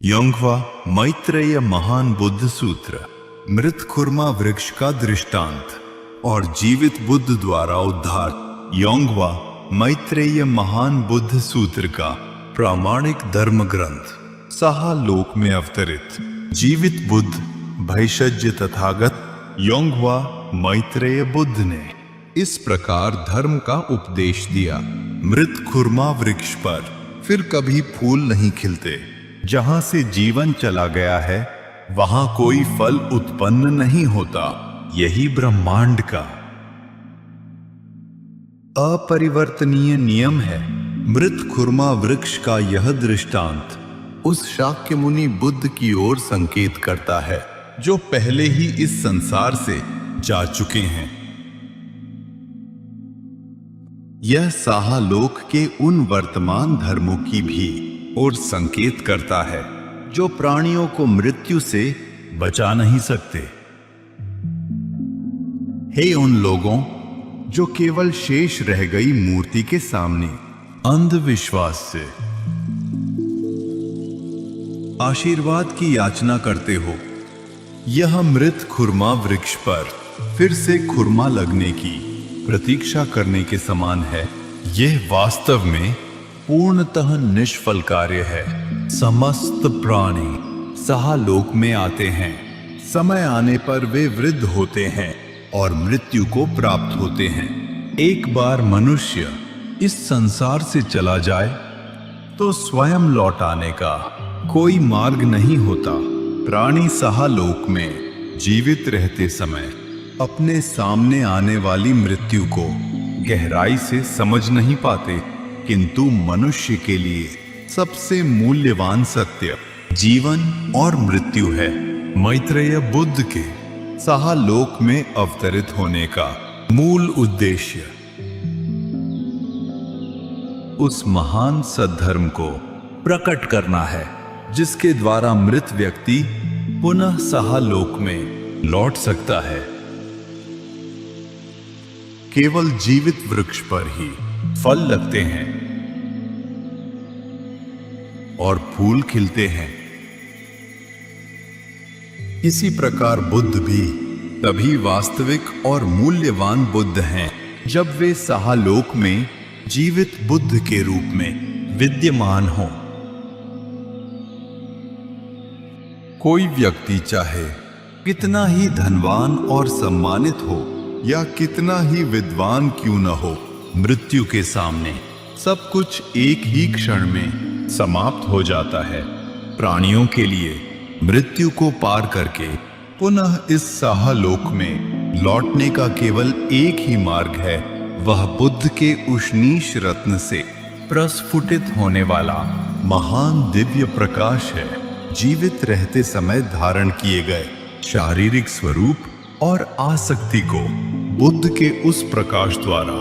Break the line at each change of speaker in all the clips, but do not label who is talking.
योंगवा मैत्रेय महान बुद्ध सूत्र, मृत खुरमा वृक्ष का दृष्टांत और जीवित बुद्ध द्वारा उद्धार। योंगवा मैत्रेय महान बुद्ध सूत्र का प्रामाणिक धर्म ग्रंथ, साहा लोक में अवतरित जीवित बुद्ध भैषज्य तथागत योंगवा मैत्रेय बुद्ध ने इस प्रकार धर्म का उपदेश दिया। मृत खुरमा वृक्ष पर फिर कभी फूल नहीं खिलते। जहां से जीवन चला गया है वहां कोई फल उत्पन्न नहीं होता। यही ब्रह्मांड का अपरिवर्तनीय नियम है। मृत खुरमा वृक्ष का यह दृष्टांत उस शाक्य मुनि बुद्ध की ओर संकेत करता है जो पहले ही इस संसार से जा चुके हैं। यह साहा लोक के उन वर्तमान धर्मों की भी और संकेत करता है जो प्राणियों को मृत्यु से बचा नहीं सकते। हे उन लोगों जो केवल शेष रह गई मूर्ति के सामने अंधविश्वास से आशीर्वाद की याचना करते हो, यह मृत खुरमा वृक्ष पर फिर से खुरमा लगने की प्रतीक्षा करने के समान है। यह वास्तव में पूर्णतः निष्फल कार्य है। समस्त प्राणी साहा लोक में आते हैं, समय आने पर वे वृद्ध होते हैं और मृत्यु को प्राप्त होते हैं। एक बार मनुष्य इस संसार से चला जाए तो स्वयं लौट आने का कोई मार्ग नहीं होता। प्राणी साहा लोक में जीवित रहते समय अपने सामने आने वाली मृत्यु को गहराई से समझ नहीं पाते, किंतु मनुष्य के लिए सबसे मूल्यवान सत्य जीवन और मृत्यु है। मैत्रेय बुद्ध के साहा लोक में अवतरित होने का मूल उद्देश्य उस महान सद्धर्म को प्रकट करना है जिसके द्वारा मृत व्यक्ति पुनः साहा लोक में लौट सकता है। केवल जीवित वृक्ष पर ही फल लगते हैं और फूल खिलते हैं। इसी प्रकार बुद्ध भी तभी वास्तविक और मूल्यवान बुद्ध हैं जब वे साहा लोक में जीवित बुद्ध के रूप में विद्यमान हों। कोई व्यक्ति चाहे कितना ही धनवान और सम्मानित हो या कितना ही विद्वान क्यों न हो, मृत्यु के सामने सब कुछ एक ही क्षण में समाप्त हो जाता है। प्राणियों के लिए मृत्यु को पार करके पुनः इस साहा लोक में लौटने का केवल एक ही मार्ग है। वह बुद्ध के उष्णीश रत्न से प्रस्फुटित होने वाला महान दिव्य प्रकाश है। जीवित रहते समय धारण किए गए शारीरिक स्वरूप और आसक्ति को बुद्ध के उस प्रकाश द्वारा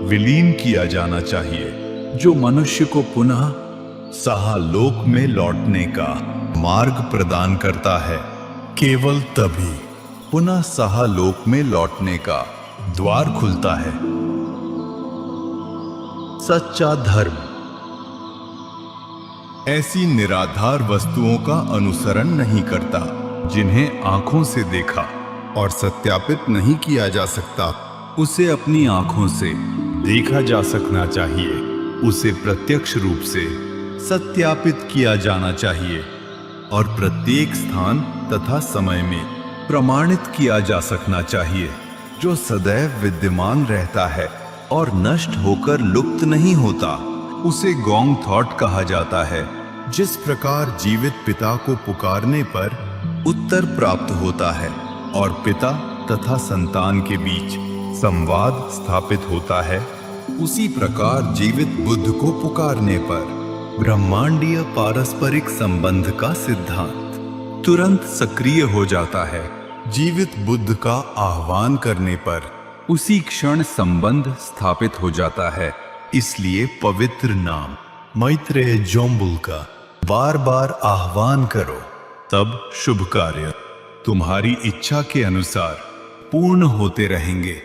विलीन किया जाना चाहिए जो मनुष्य को पुनः साहा लोक में लौटने का मार्ग प्रदान करता है। केवल तभी पुनः साहा लोक में लौटने का द्वार खुलता है। सच्चा धर्म ऐसी निराधार वस्तुओं का अनुसरण नहीं करता जिन्हें आंखों से देखा और सत्यापित नहीं किया जा सकता। उसे अपनी आंखों से देखा जा सकना चाहिए, उसे प्रत्यक्ष रूप से सत्यापित किया जाना चाहिए और प्रत्येक स्थान तथा समय में प्रमाणित किया जा सकना चाहिए। जो सदैव विद्यमान रहता है और नष्ट होकर लुप्त नहीं होता, उसे गोंग थॉट कहा जाता है। जिस प्रकार जीवित पिता को पुकारने पर उत्तर प्राप्त होता है और पिता तथा संतान के बीच संवाद स्थापित होता है, उसी प्रकार जीवित बुद्ध को पुकारने पर ब्रह्मांडीय पारस्परिक संबंध का सिद्धांत तुरंत सक्रिय हो जाता है। जीवित बुद्ध का आह्वान करने पर उसी क्षण संबंध स्थापित हो जाता है। इसलिए पवित्र नाम मैत्रेय जोम्बुल का बार बार आह्वान करो, तब शुभ कार्य तुम्हारी इच्छा के अनुसार पूर्ण होते रहेंगे।